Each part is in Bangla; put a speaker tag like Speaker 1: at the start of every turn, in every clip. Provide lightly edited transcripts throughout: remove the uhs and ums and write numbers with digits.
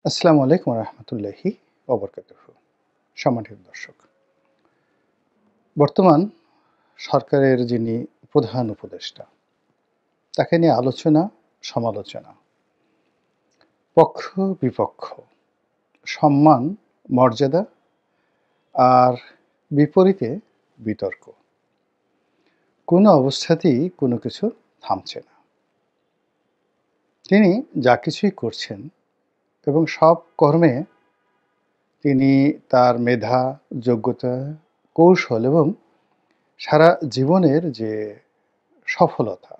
Speaker 1: আসসালামু আলাইকুম রহমতুল্লাহি ওবরকাতুহু। সম্মানিত দর্শক, বর্তমান সরকারের যিনি প্রধান উপদেষ্টা, তাকে নিয়ে আলোচনা সমালোচনা, পক্ষ বিপক্ষ, সম্মান মর্যাদা আর বিপরীতে বিতর্ক, কোনো অবস্থাতেই কোনো কিছু থামছে না। তিনি যা কিছুই করছেন এবং সব কর্মে তিনি তার মেধা, যোগ্যতা, কৌশল এবং সারা জীবনের যে সফলতা,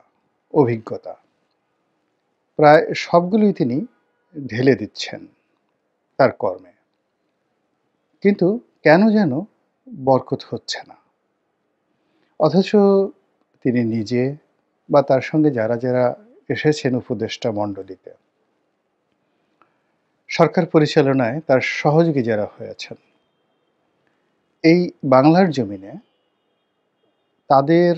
Speaker 1: অভিজ্ঞতা, প্রায় সবগুলোই তিনি ঢেলে দিচ্ছেন তার কর্মে। কিন্তু কেন যেন বরকত হচ্ছে না। অথচ তিনি নিজে বা তার সঙ্গে যারা এসেছেন উপদেষ্টা মণ্ডলীতে, সরকার পরিচালনায় তার সহযোগী যারা হয়েছেন, এই বাংলার জমিনে তাদের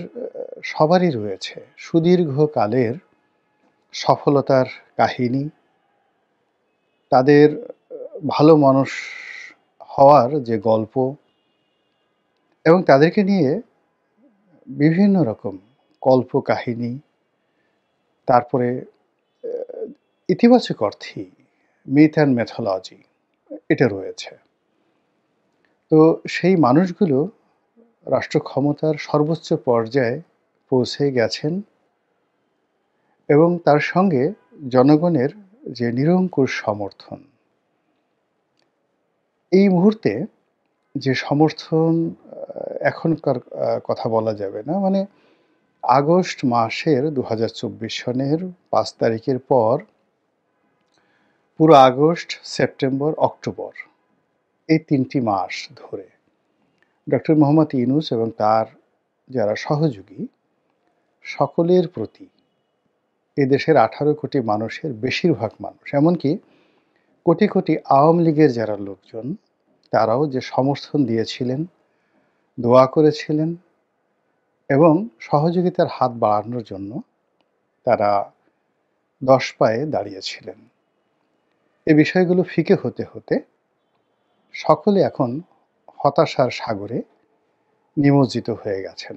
Speaker 1: সবারই রয়েছে সুদীর্ঘকালের সফলতার কাহিনী, তাদের ভালো মানুষ হওয়ার যে গল্প এবং তাদেরকে নিয়ে বিভিন্ন রকম কল্পকাহিনী, তারপরে ইতিবাচক অর্থেই মিথ অ্যান্ড ম্যাথোলজি এটা রয়েছে। তো সেই মানুষগুলো রাষ্ট্র ক্ষমতার সর্বোচ্চ পর্যায়ে পৌঁছে গেছেন এবং তার সঙ্গে জনগণের যে নিরঙ্কুশ সমর্থন, এই মুহূর্তে যে সমর্থন এখনকার কথা বলা যাবে না, মানে আগস্ট মাসের ২০২৪ সনের ৫ তারিখের পর পুরো আগস্ট, সেপ্টেম্বর, অক্টোবর এই ৩টি মাস ধরে ডক্টর মোহাম্মদ ইউনূস এবং তার যারা সহযোগী সকলের প্রতি এদেশের ১৮ কোটি মানুষের বেশিরভাগ মানুষ, এমনকি কোটি কোটি আওয়ামী লীগের যারা লোকজন, তারাও যে সমর্থন দিয়েছিলেন, দোয়া করেছিলেন এবং সহযোগিতার হাত বাড়ানোর জন্য তারা ১০ পায়ে দাঁড়িয়েছিলেন। এই বিষয়গুলো ফিকে হতে হতে সকলে এখন হতাশার সাগরে নিমজ্জিত হয়ে গেছেন।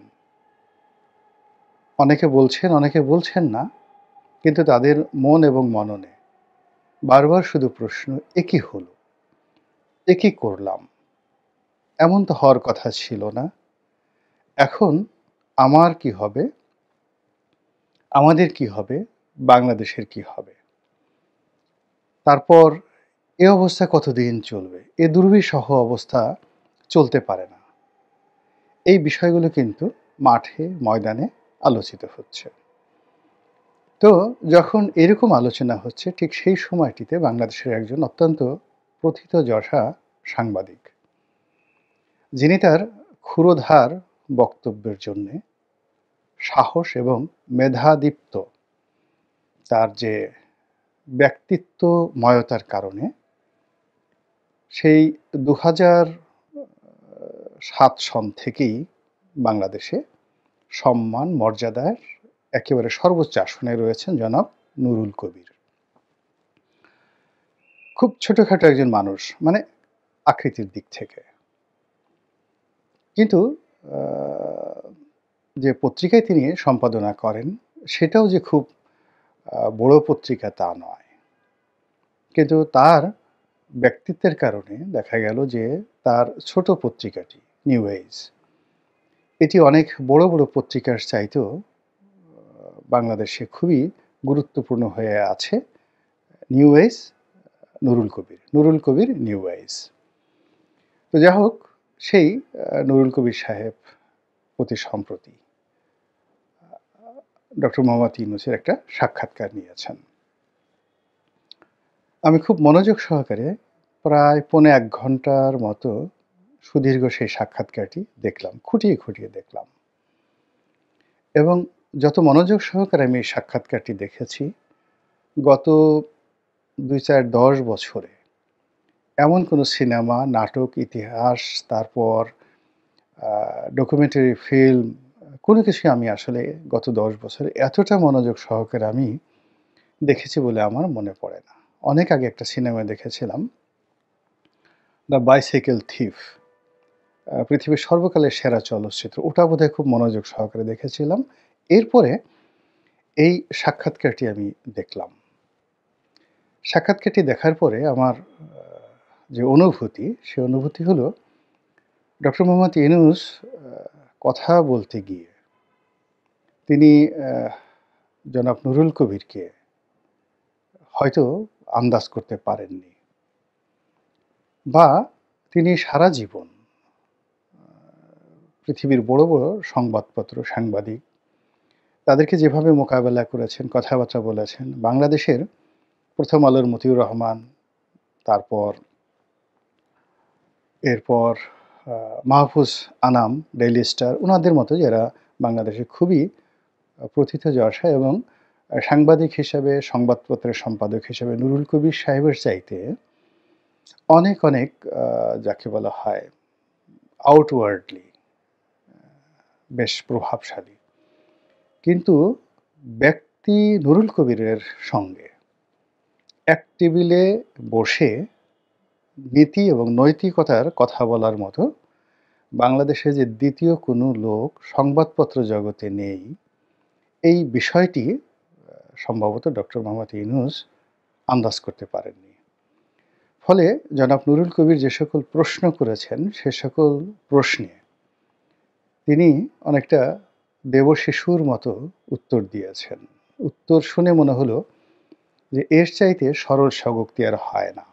Speaker 1: অনেকে বলছেন, অনেকে বলছেন না, কিন্তু তাদের মন এবং মননে বারবার শুধু প্রশ্ন, এ কি হলো? এ কি করলাম? এমন তো হওয়ার কথা ছিল না। এখন আমার কি হবে? আমাদের কি হবে? বাংলাদেশের কি হবে? তারপর এ অবস্থা কতদিন চলবে? এ দুর্বিষহ অবস্থা চলতে পারে না। এই বিষয়গুলো কিন্তু মাঠে ময়দানে আলোচিত হচ্ছে। তো যখন এরকম আলোচনা হচ্ছে, ঠিক সেই সময়টিতে বাংলাদেশের একজন অত্যন্ত প্রথিতযশা সাংবাদিক, যিনি তার ক্ষুরোধার বক্তব্যের জন্যে, সাহস এবং মেধাদীপ্ত তার যে ব্যক্তিত্বময়তার কারণে সেই ২০০৭ সন থেকেই বাংলাদেশে সম্মান মর্যাদার একেবারে সর্বোচ্চ আসনে রয়েছেন জনাব নুরুল কবির। খুব ছোটখাটো একজন মানুষ, মানে আকৃতির দিক থেকে। কিন্তু যে পত্রিকায় তিনি সম্পাদনা করেন, সেটাও যে খুব বড় পত্রিকা তা নয়। কিন্তু তার ব্যক্তিত্বের কারণে দেখা গেল যে তার ছোট পত্রিকাটি নিউ এজ, এটি অনেক বড় বড় পত্রিকার চাইতেও বাংলাদেশে খুবই গুরুত্বপূর্ণ হয়ে আছে। নিউ এজ নুরুল কবির, নুরুল কবির নিউ এজ। তো যাই হোক, সেই নুরুল কবির সাহেব অতি সম্প্রতি ডক্টর মোহাম্মদ ইউনূসের একটা সাক্ষাৎকার নিয়েছেন। আমি খুব মনোযোগ সহকারে প্রায় পৌনে ১ ঘন্টার মতো সুদীর্ঘ সেই সাক্ষাৎকারটি দেখলাম, খুঁটিয়ে খুঁটিয়ে দেখলাম। এবং যত মনোযোগ সহকারে আমি এই সাক্ষাৎকারটি দেখেছি, গত ২-৪-১০ বছরে এমন কোনো সিনেমা, নাটক, ইতিহাস, তারপর ডকুমেন্টারি ফিল্ম, কোনো কিছুই আমি আসলে গত ১০ বছরে এতটা মনোযোগ সহকারে আমি দেখেছি বলে আমার মনে পড়ে না। অনেক আগে একটা সিনেমা দেখেছিলাম, 'দ্য বাইসাইকেল থিফ'। পৃথিবীর সর্বকালের সেরা চলচ্চিত্র। ওটা বোধহয় খুব মনোযোগ সহকারে দেখেছিলাম। এরপরে এই সাক্ষাৎকারটি আমি দেখলাম। সাক্ষাৎকারটি দেখার পরে আমার যে অনুভূতি, সে অনুভূতি হলো ডক্টর মোহাম্মদ ইউনূস কথা বলতে গিয়ে তিনি জনাব নুরুল কবিরকে হয়তো আন্দাজ করতে পারেননি, বা তিনি সারা জীবন পৃথিবীর বড়, বড় সংবাদপত্র, সাংবাদিক তাদেরকে যেভাবে মোকাবেলা করেছেন, কথাবার্তা বলেছেন, বাংলাদেশের 'প্রথম আলোর' মতিউর রহমান, তারপর এরপর মাহফুজ আনাম, ডেইলি স্টার, উনাদের মতো যারা বাংলাদেশে খুবই প্রথিতযশা এবং সাংবাদিক হিসেবে, সংবাদপত্রের সম্পাদক হিসেবে নুরুল কবির সাহেবের চাইতে অনেক, অনেক যাকে বলা হয় আউটওয়ার্ডলি বেশ প্রভাবশালী। কিন্তু ব্যক্তি নুরুল কবিরের সঙ্গে এক টেবিলে বসে নীতি এবং নৈতিকতার কথা বলার মতো বাংলাদেশে যে দ্বিতীয় কোনো লোক সংবাদপত্র জগতে নেই, এই বিষয়টি সম্ভবত ডক্টর মোহাম্মদ ইউনূস আন্দাজ করতে পারেননি। ফলে জনাব নুরুল কবির যে সকল প্রশ্ন করেছেন, সে সকল প্রশ্নে তিনি অনেকটা দেবশিশুর মতো উত্তর দিয়েছেন। উত্তর শুনে মনে হলো যে এর চাইতে সরল স্বগোক্তি আর হয় না।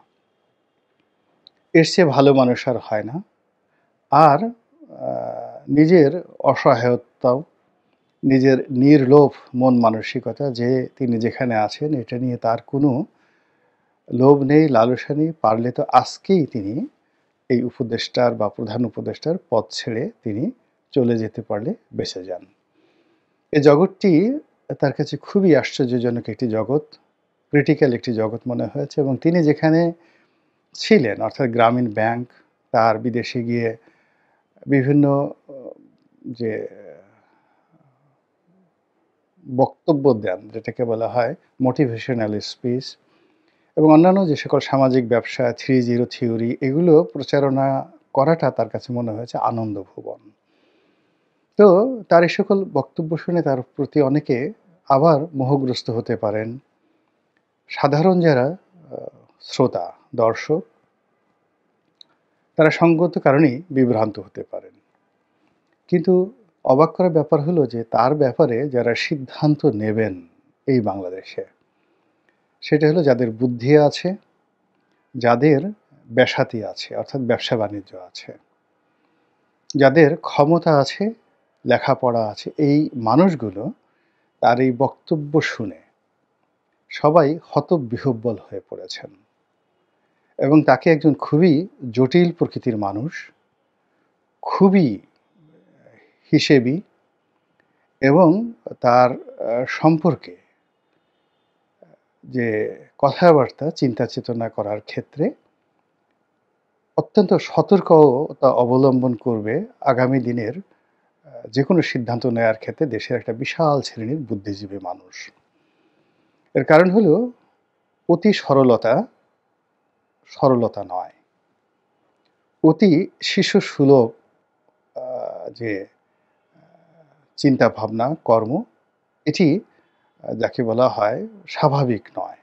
Speaker 1: এর চেয়ে ভালো মানুষ আর হয় না। আর নিজের অসহায়তাও, নিজের নির্লোভ মন মানসিকতা, যে তিনি যেখানে আছেন এটা নিয়ে তার কোনো লোভ নেই, লালসা নেই। পারলে তো আজকেই তিনি এই উপদেষ্টার বা প্রধান উপদেষ্টার পদ ছেড়ে তিনি চলে যেতে পারলে বেঁচে যান। এই জগৎটি তার কাছে খুবই আশ্চর্যজনক একটি জগৎ, ক্রিটিক্যাল একটি জগৎ মনে হয়েছে। এবং তিনি যেখানে ছিলেন, অর্থাৎ গ্রামীণ ব্যাংক, তার বিদেশে গিয়ে বিভিন্ন যে বক্তব্য দেন, যেটাকে বলা হয় মোটিভেশনাল স্পিচ, এবং অন্যান্য যে সকল সামাজিক ব্যবসা, 3-0 থিওরি, এগুলো প্রচারণা করাটা তার কাছে মনে হয়েছে আনন্দভুবন। তো তার এই সকল বক্তব্য শুনে তার প্রতি অনেকে আবার মোহগ্রস্ত হতে পারেন। সাধারণ যারা শ্রোতা, দর্শক, তারা সঙ্গত কারণেই বিভ্রান্ত হতে পারেন। কিন্তু অবাক করার ব্যাপার হলো যে তার ব্যাপারে যারা সিদ্ধান্ত নেবেন এই বাংলাদেশে, সেটা হলো যাদের বুদ্ধি আছে, যাদের ব্যাসাতি আছে, অর্থাৎ ব্যবসা বাণিজ্য আছে, যাদের ক্ষমতা আছে, লেখাপড়া আছে, এই মানুষগুলো তার এই বক্তব্য শুনে সবাই হতবিহ্বল হয়ে পড়েছেন এবং তাকে একজন খুবই জটিল প্রকৃতির মানুষ, খুবই হিসেবি, এবং তার সম্পর্কে যে কথাবার্তা, চিন্তা চেতনা করার ক্ষেত্রে অত্যন্ত সতর্কতা অবলম্বন করবে আগামী দিনের যেকোনো সিদ্ধান্ত নেওয়ার ক্ষেত্রে দেশের একটা বিশাল শ্রেণীর বুদ্ধিজীবী মানুষ। এর কারণ হলো অতি সরলতা, সরলতা নয়, অতি শিশুসুলভ যে চিন্তাভাবনা, কর্ম, এটি যাকে বলা হয় স্বাভাবিক নয়।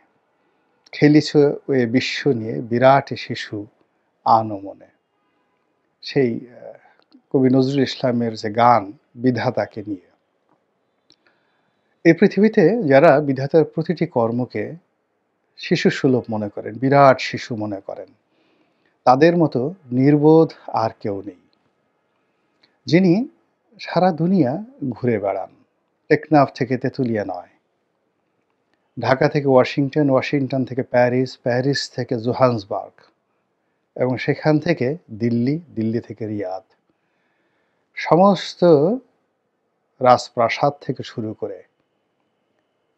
Speaker 1: খেলিছে ওয়ে বিশ্ব নিয়ে বিরাট শিশু আনমনে। সেই কবি নজরুল ইসলামের যে গান বিধাতাকে নিয়ে। এই পৃথিবীতে যারা বিধাতার প্রতিটি কর্মকে শিশুসুলভ মনে করেন, বিরাট শিশু মনে করেন, তাদের মতো নির্বোধ আর কেউ নেই, যিনি সারা দুনিয়া ঘুরে বেড়ান। টেকনাফ থেকে তেঁতুলিয়া নয়, ঢাকা থেকে ওয়াশিংটন, ওয়াশিংটন থেকে প্যারিস, প্যারিস থেকে জোহান্সবার্গ, এবং সেখান থেকে দিল্লি, দিল্লি থেকে রিয়াদ। সমস্ত রাজপ্রাসাদ থেকে শুরু করে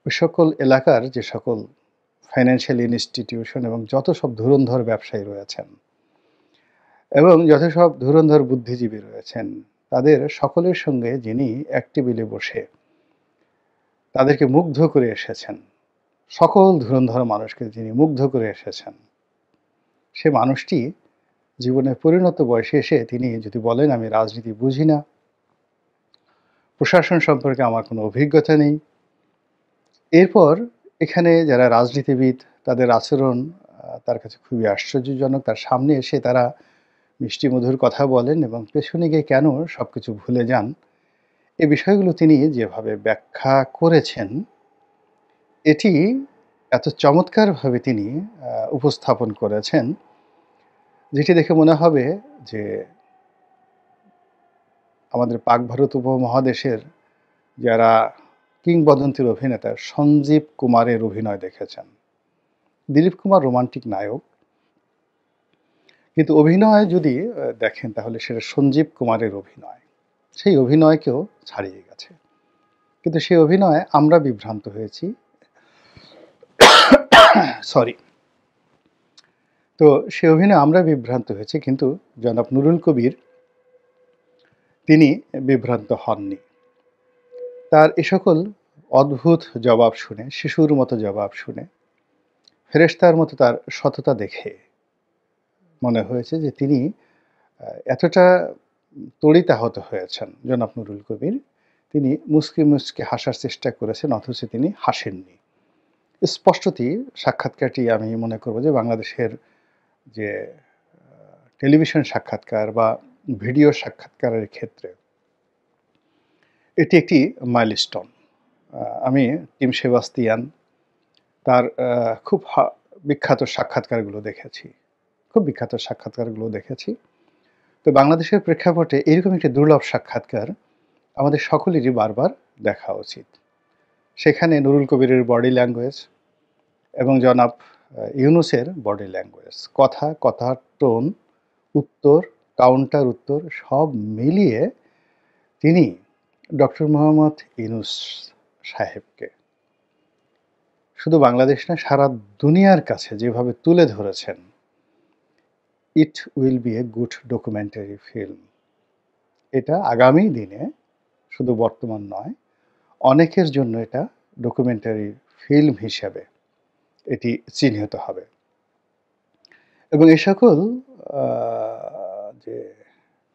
Speaker 1: ওই সকল এলাকার যে সকল ফাইন্যান্সিয়াল ইনস্টিটিউশন এবং যত সব ধুরন্ধর ব্যবসায়ী রয়েছেন এবং যত সব ধুরন্ধর বুদ্ধিজীবী রয়েছেন, তাদের সকলের সঙ্গে যিনি এক টেবিলে বসে তাদেরকে মুগ্ধ করে এসেছেন, সকল ধুরন্ধর মানুষকে তিনি মুগ্ধ করে এসেছেন। সে মানুষটি জীবনের পরিণত বয়সে এসে তিনি যদি বলেন, আমি রাজনীতি বুঝি না, প্রশাসন সম্পর্কে আমার কোনো অভিজ্ঞতা নেই। এরপর এখানে যারা রাজনীতিবিদ তাদের আচরণ তার কাছে খুবই আশ্চর্যজনক। তার সামনে এসে তারা মিষ্টি মধুর কথা বলেন এবং পেছনে গিয়ে কেন সবকিছু ভুলে যান, এই বিষয়গুলো তিনি যেভাবে ব্যাখ্যা করেছেন, এটি এত চমৎকারভাবে তিনি উপস্থাপন করেছেন, যেটি দেখে মনে হবে যে আমাদের পাক ভারত উপমহাদেশের যারা কিংবদন্তির অভিনেতা সঞ্জীব কুমারের অভিনয় দেখেছেন। দিলীপ কুমার রোমান্টিক নায়ক, কিন্তু অভিনয় যদি দেখেন তাহলে সেটা সঞ্জীব কুমারের অভিনয়। সেই অভিনয়কেও ছাড়িয়ে গেছে। কিন্তু সেই অভিনয়ে আমরা বিভ্রান্ত হয়েছি। সরি। তো সে অভিনয়ে আমরা বিভ্রান্ত হয়েছি, কিন্তু জনাব নুরুল কবির তিনি বিভ্রান্ত হননি। তার এ সকল অদ্ভুত জবাব শুনে, শিশুর মতো জবাব শুনে, ফেরেশতার মতো তার সততা দেখে মনে হয়েছে যে তিনি এতটা তড়িতাহত হয়েছেন জনাব নুরুল কবির, তিনি মুচকি মুচকি হাসার চেষ্টা করেছেন অথচ তিনি হাসেননি। স্পষ্টতই সাক্ষাৎকারটি আমি মনে করব যে বাংলাদেশের যে টেলিভিশন সাক্ষাৎকার বা ভিডিও সাক্ষাৎকারের ক্ষেত্রে এটি একটি মাইলস্টোন। আমি টিম সেবাস্তিয়ান তার খুব বিখ্যাত সাক্ষাৎকারগুলো দেখেছি, খুব বিখ্যাত সাক্ষাৎকারগুলো দেখেছি। তো বাংলাদেশের প্রেক্ষাপটে এরকম একটি দুর্লভ সাক্ষাৎকার আমাদের সকলেরই বারবার দেখা উচিত। সেখানে নুরুল কবিরের বডি ল্যাঙ্গুয়েজ এবং জনাব ইউনূসের বডি ল্যাঙ্গুয়েজ, কথার টোন, উত্তর, কাউন্টার উত্তর সব মিলিয়ে তিনি ডক্টর মোহাম্মদ ইউনূস সাহেবকে শুধু বাংলাদেশ না সারা দুনিয়ার কাছে যেভাবে তুলে ধরেছেন, it will B a good documentary film. এটা আগামী দিনে শুধু বর্তমান নয়, অনেকের জন্য এটা ডকুমেন্টারি ফিল্ম হিসেবে এটি চিহ্নিত হবে। এবং এ সকল যে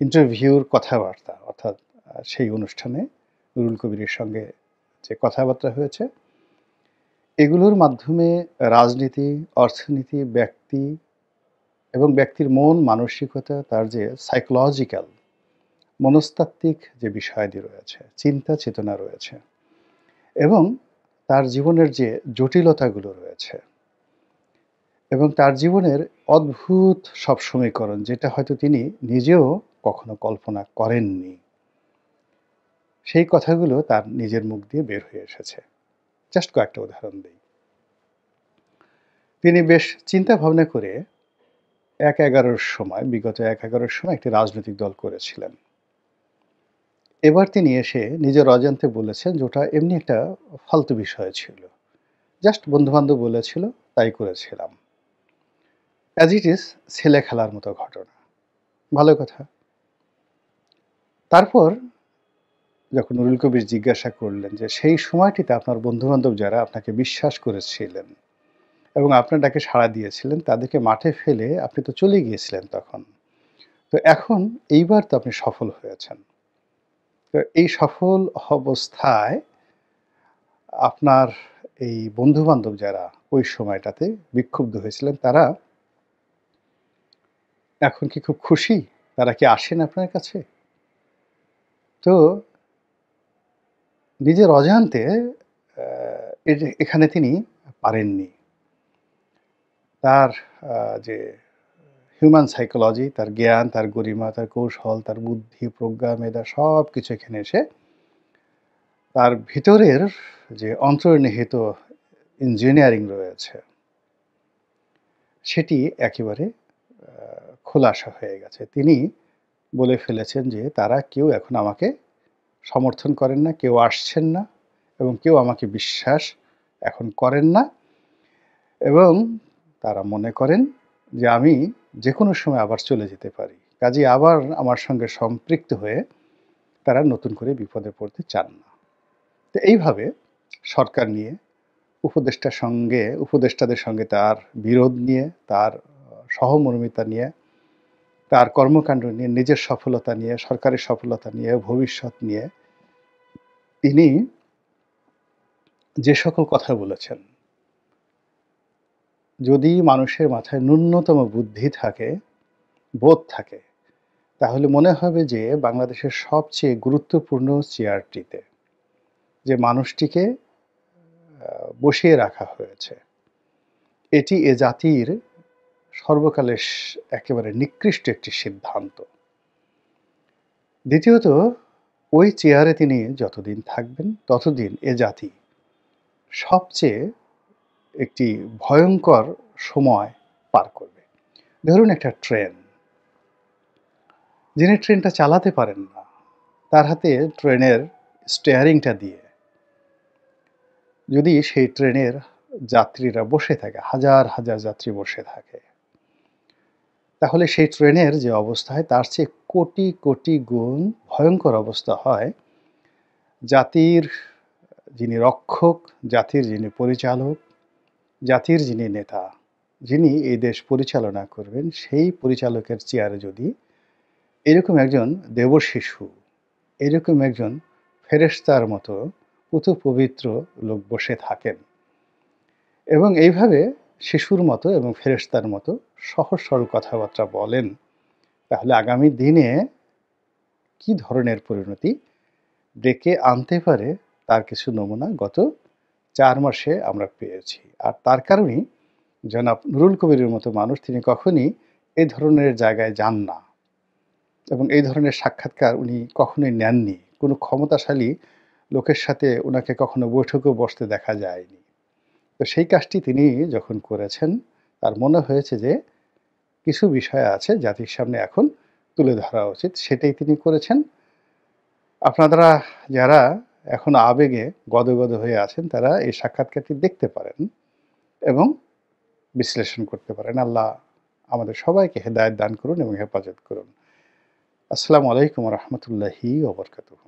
Speaker 1: ইন্টারভিউর কথাবার্তা, অর্থাৎ সেই অনুষ্ঠানে নুরুল কবিরের সঙ্গে যে কথাবার্তা হয়েছে, এগুলোর মাধ্যমে রাজনীতি, অর্থনীতি, ব্যক্তি এবং ব্যক্তির মন মানসিকতা, তার যে সাইকোলজিক্যাল মনস্তাত্ত্বিক যে বিষয়াদি রয়েছে, চিন্তা চেতনা রয়েছে এবং তার জীবনের যে জটিলতাগুলো রয়েছে এবং তার জীবনের অদ্ভুত সব সমীকরণ, যেটা হয়তো তিনি নিজেও কখনো কল্পনা করেননি, সেই কথাগুলো তার নিজের মুখ দিয়ে বের হয়ে এসেছে। জাস্ট কয়েকটা উদাহরণ দিই। তিনি বেশ চিন্তা ভাবনা করে বিগত ১-১১ সময় একটি রাজনৈতিক দল করেছিলেন। এবার তিনি এসে নিজের অজান্তে বলেছেন যে ওটা এমনি একটা ফালতু বিষয় ছিল, জাস্ট বন্ধুবান্ধব বলেছিল তাই করেছিলাম। অ্যাজ ইট ইজ ছেলে খেলার মতো ঘটনা। ভালো কথা। তারপর যখন নুরুল কবির জিজ্ঞাসা করলেন যে সেই সময়টিতে আপনার বন্ধুবান্ধব যারা আপনাকে বিশ্বাস করেছিলেন এবং আপনার ডাকে সাড়া দিয়েছিলেন, তাদেরকে মাঠে ফেলে আপনি তো চলে গিয়েছিলেন তখন, তো এখন এইবার তো আপনি সফল হয়েছেন, তো এই সফল অবস্থায় আপনার এই বন্ধুবান্ধব যারা ওই সময়টাতে বিক্ষুব্ধ হয়েছিলেন, তারা এখন কি খুব খুশি? তারা কি আসেন আপনার কাছে? তো নিজের অজান্তে এখানে তিনি পারেননি। তার যে হিউম্যান সাইকোলজি, তার জ্ঞান, তার গরিমা, তার কৌশল, তার বুদ্ধি, প্রজ্ঞা, মেধা সব কিছু এখানে এসে তার ভিতরের যে অন্তর্নিহিত ইঞ্জিনিয়ারিং রয়েছে, সেটি একেবারে খোলাসা হয়ে গেছে। তিনি বলে ফেলেছেন যে তারা কেউ এখন আমাকে সমর্থন করেন না, কেউ আসছেন না এবং কেউ আমাকে বিশ্বাস এখন করেন না এবং তারা মনে করেন যে আমি যে কোনো সময় আবার চলে যেতে পারি। কাজেই আবার আমার সঙ্গে সম্পৃক্ত হয়ে তারা নতুন করে বিপদে পড়তে চান না। তো এইভাবে সরকার নিয়ে, উপদেষ্টাদের সঙ্গে তার বিরোধ নিয়ে, তার সহমর্মিতা নিয়ে, তার কর্মকাণ্ড নিয়ে, নিজের সফলতা নিয়ে, সরকারের সফলতা নিয়ে, ভবিষ্যৎ নিয়ে তিনি যে সকল কথা বলেছেন, যদি মানুষের মাথায় ন্যূনতম বুদ্ধি থাকে, বোধ থাকে, তাহলে মনে হবে যে বাংলাদেশের সবচেয়ে গুরুত্বপূর্ণ চেয়ারটিতে যে মানুষটিকে বসিয়ে রাখা হয়েছে, এটি এ জাতির সর্বকালের একেবারে নিকৃষ্ট একটি সিদ্ধান্ত। দ্বিতীয়ত, ওই চেয়ারে তিনি যতদিন থাকবেন ততদিন এ জাতি সবচেয়ে একটি ভয়ঙ্কর সময় পার করবে। ধরুন একটা ট্রেন, যিনি ট্রেনটা চালাতে পারেন না, তার হাতে ট্রেনের স্টিয়ারিংটা দিয়ে যদি সেই ট্রেনের যাত্রীরা বসে থাকে, হাজার হাজার যাত্রী বসে থাকে, তাহলে সেই ট্রেনের যে অবস্থা হয় তার চেয়ে কোটি কোটি গুণ ভয়ঙ্কর অবস্থা হয় জাতির যিনি রক্ষক, জাতির যিনি পরিচালক, জাতির যিনি নেতা, যিনি এই দেশ পরিচালনা করবেন, সেই পরিচালকের চেয়ারে যদি এরকম একজন দেবশিশু, এরকম একজন ফেরেশতার মতো পুত পবিত্র লোক বসে থাকেন এবং এইভাবে শিশুর মতো এবং ফেরেশতার মতো সহজ সরল কথাবার্তা বলেন, তাহলে আগামী দিনে কি ধরনের পরিণতি ডেকে আনতে পারে তার কিছু নমুনা গত 4 মাসে আমরা পেয়েছি। আর তার কারণেই জনাব নুরুল কবিরের মতো মানুষ তিনি কখনই এই ধরনের জায়গায় যান না এবং এই ধরনের সাক্ষাৎকার উনি কখনোই নেননি। কোনো ক্ষমতাশালী লোকের সাথে উনাকে কখনো বৈঠকেও বসতে দেখা যায়নি। তো সেই কাজটি তিনি যখন করেছেন, তার মনে হয়েছে যে কিছু বিষয় আছে জাতির সামনে এখন তুলে ধরা উচিত, সেটাই তিনি করেছেন। আপনারা যারা এখনো আবেগে গদগদ হয়ে আছেন, তারা এই সাক্ষাৎকারটি দেখতে পারেন এবং বিশ্লেষণ করতে পারেন। আল্লাহ আমাদের সবাইকে হেদায়েত দান করুন এবং হেফাজত করুন। আসসালামু আলাইকুম ওয়া রাহমাতুল্লাহি ওয়া বারাকাতুহু।